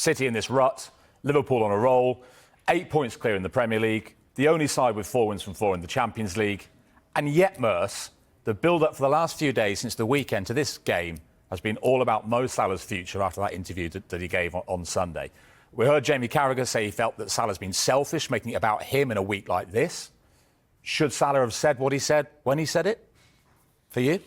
City in this rut, Liverpool on a roll, 8 points clear in the Premier League, the only side with 4 wins from 4 in the Champions League. And yet, Merce, the build-up for the last few days since the weekend to this game has been all about Mo Salah's future after that interview that he gave on Sunday. We heard Jamie Carragher say he felt that Salah's been selfish, making it about him in a week like this. Should Salah have said what he said when he said it? For you?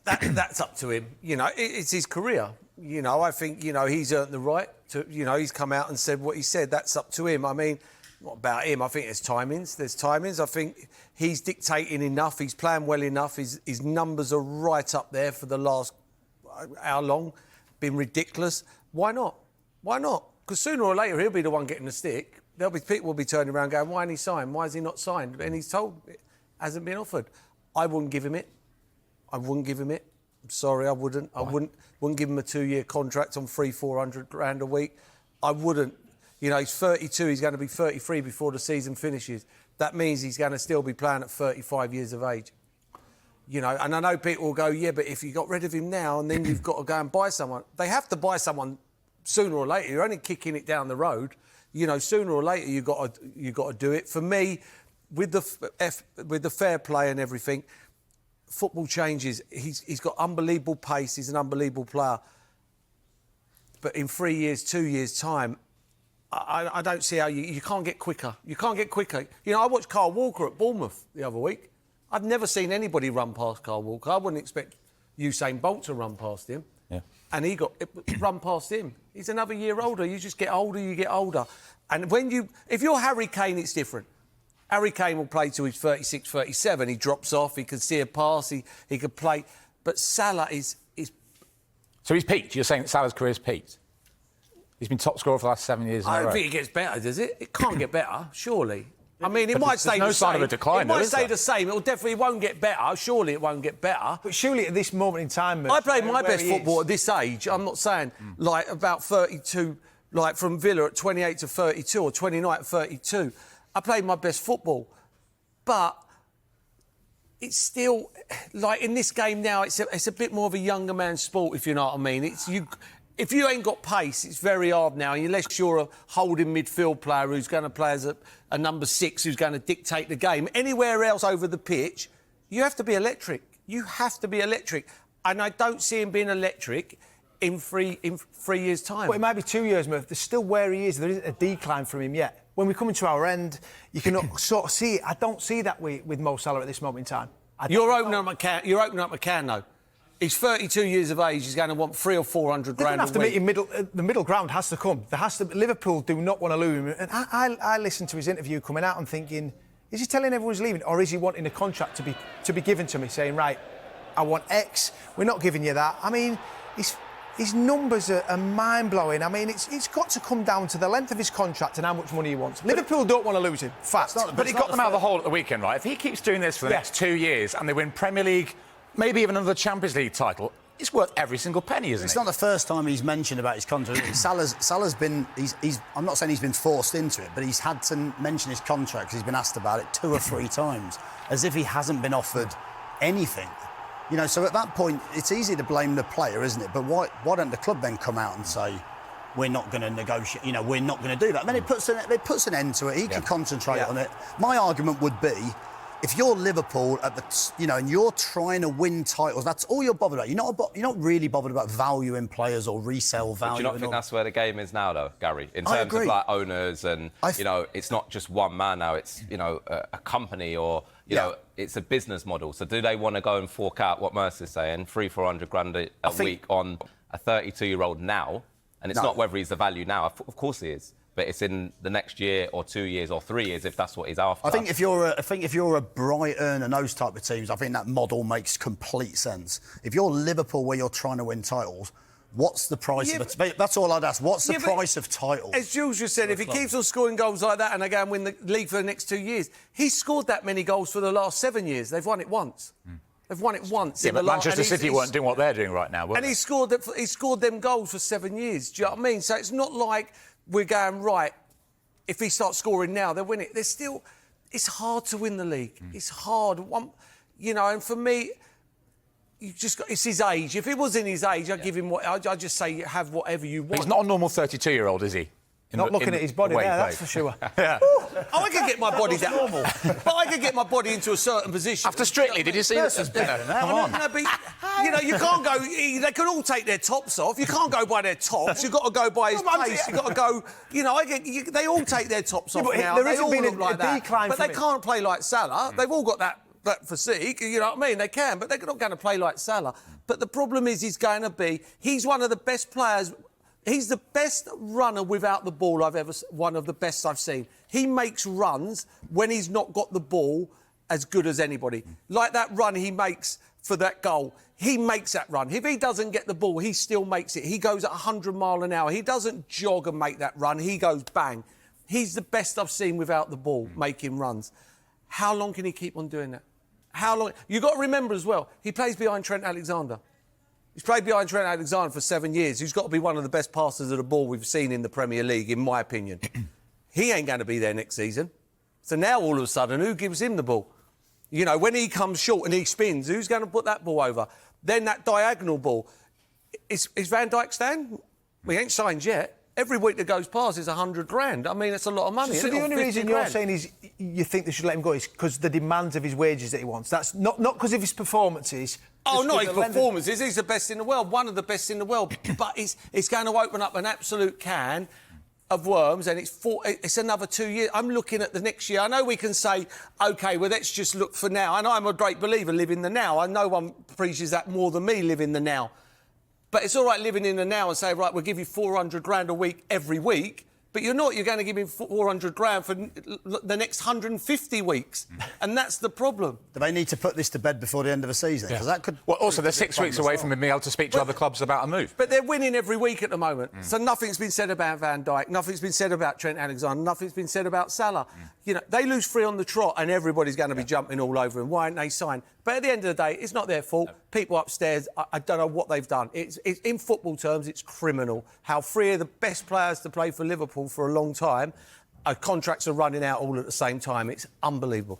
That's up to him. You know, it's his career. You know, I think, you know, he's earned the right to, you know, he's come out and said what he said. That's up to him. I mean, not about him. I think there's timings. I think he's dictating enough. He's playing well enough. His numbers are right up there for the last, how long? Been ridiculous. Why not? Why not? Because sooner or later he'll be the one getting the stick. There'll be people will be turning around going, why hasn't he signed? Why has he not signed? And he's told it hasn't been offered. I wouldn't give him it. I'm sorry, I wouldn't. Why? I wouldn't give him a 2-year contract on $300,000-400,000 a week. I wouldn't. You know, he's 32. He's going to be 33 before the season finishes. That means he's going to still be playing at 35 years of age. You know, and I know people will go, yeah, but if you got rid of him now and then you've got to go and buy someone, they have to buy someone sooner or later. You're only kicking it down the road. You know, sooner or later you got to do it. For me, with the fair play and everything, football changes. He's got unbelievable pace. He's an unbelievable player. But in 3 years, 2 years' time, I don't see how you can't get quicker. You can't get quicker. You know, I watched Kyle Walker at Bournemouth the other week. I've never seen anybody run past Kyle Walker. I wouldn't expect Usain Bolt to run past him. Yeah. And he got run past him. He's another year older. You just get older, you get older. And if you're Harry Kane, it's different. Harry Kane will play till he's 36, 37. He drops off, he can see a pass, he could play. But Salah is... So he's peaked? You're saying that Salah's career's peaked? He's been top scorer for the last 7 years in a row. I don't think it gets better, does it? It can't get better, surely. I mean, it might stay the same. There's no sign of a decline, it might stay the same. It definitely won't get better. Surely it won't get better. But surely at this moment in time... I played my best football at this age. I'm not saying, like, about 32, like, from Villa at 28 to 32 or 29 to 32. I played my best football. But it's still... Like, in this game now, it's a bit more of a younger man's sport, if you know what I mean. If you ain't got pace, it's very hard now, unless you're a holding midfield player who's going to play as a number 6 who's going to dictate the game. Anywhere else over the pitch, you have to be electric. You have to be electric. And I don't see him being electric in 3 years' time. Well, it might be 2 years, Murph. There's still where he is. There isn't a decline from him yet. When we come into our end, you can sort of see it. I don't see that with Mo Salah at this moment in time. You're opening up a can, though. He's 32 years of age. He's going to want $300,000 or $400,000 They're going to have to meet in the middle ground has to come. Liverpool do not want to lose him. And I listened to his interview coming out and thinking, is he telling everyone he's leaving, or is he wanting a contract to be given to me, saying, right, I want X, we're not giving you that. I mean, his numbers are mind-blowing. I mean, it's got to come down to the length of his contract and how much money he wants. Liverpool don't want to lose him. Fact. But he got them out of the hole at the weekend, right? If he keeps doing this for the next 2 years and they win Premier League, maybe even another Champions League title, it's worth every single penny, isn't it? It's not the first time he's mentioned about his contract. Salah's been... I'm not saying he's been forced into it, but he's had to mention his contract because he's been asked about it 2 or 3 times, as if he hasn't been offered anything. You know, so at that point, it's easy to blame the player, isn't it? But why don't the club then come out and say, we're not going to negotiate, you know, we're not going to do that? Then it puts an end to it. He can concentrate on it. My argument would be, if you're Liverpool and you're trying to win titles, that's all you're bothered about. You're not really bothered about valuing players or resale value. Do you not think that's where the game is now, though, Gary? In terms of like owners and it's not just one man now. It's a company or it's a business model. So do they want to go and fork out what Merson's saying, $300,000-400,000 a week on a 32-year-old now? And it's not whether he's the value now. Of course he is. But it's in the next year or 2 years or 3 years if that's what he's after. I think if you're a Brighton and those type of teams, I think that model makes complete sense. If you're Liverpool, where you're trying to win titles, what's the price of it? That's all I'd ask. What's the price of titles? As Jules just said, if he keeps on scoring goals like that and they go and win the league for the next 2 years, he's scored that many goals for the last 7 years. They've won it once. They've won it once. Yeah, but Manchester City weren't doing what they're doing right now, and he scored them goals for 7 years. Do you know what I mean? So it's not like we're going, right, if he starts scoring now, they'll win it. It's hard to win the league. It's hard. And for me, it's his age. If it was in his age, I'd give him I'd just say have whatever you want. But he's not a normal 32-year-old, is he? Not looking at his body there, that's for sure. Yeah. I could get my body down. Normal. But I could get my body into a certain position. After Strictly, did you see this? Come on. No, but, you can't go... They can all take their tops off. You can't go by their tops. You've got to go by his pace. You've got to go... they all take their tops off now. There they all been look like that. But they can't play like Salah. They've all got that physique, you know what I mean? They can, but they're not going to play like Salah. But the problem is he's one of the best players... He's the best runner without the ball one of the best I've seen. He makes runs when he's not got the ball as good as anybody. Like that run he makes for that goal. He makes that run. If he doesn't get the ball, he still makes it. He goes at 100 mile an hour. He doesn't jog and make that run. He goes bang. He's the best I've seen without the ball, making runs. How long can he keep on doing that? How long? You've got to remember as well, he plays behind Trent Alexander. He's played behind Trent Alexander for 7 years. He's got to be one of the best passers of the ball we've seen in the Premier League, in my opinion. He ain't going to be there next season. So now, all of a sudden, who gives him the ball? You know, when he comes short and he spins, who's going to put that ball over? Then that diagonal ball. Is Van Dijk staying? We ain't signed yet. Every week that goes past is 100 grand. I mean, it's a lot of money. So the only reason you're saying is you think they should let him go is because the demands of his wages that he wants. That's not because of his performances. Oh, not his performances. He's the best in the world, one of the best in the world. But it's going to open up an absolute can of worms, and it's another 2 years. I'm looking at the next year. I know we can say, OK, well, let's just look for now. And I'm a great believer, live in the now. I know no one preaches that more than me, live in the now. But it's all right living in the now and say, right, we'll give you 400 grand a week every week. But you're not. You're going to give him 400 grand for the next 150 weeks. And that's the problem. Do they need to put this to bed before the end of the season? Because that could... Well, also, they're 6 weeks away from being able to speak to other clubs about a move. But they're winning every week at the moment. So nothing's been said about Van Dijk. Nothing's been said about Trent Alexander. Nothing's been said about Salah. You know, they lose 3 on the trot and everybody's going to be jumping all over him. Why aren't they signed? But at the end of the day, it's not their fault. People upstairs, I don't know what they've done. It's in football terms, it's criminal. How 3 of the best players to play for Liverpool for a long time, contracts are running out all at the same time. It's unbelievable.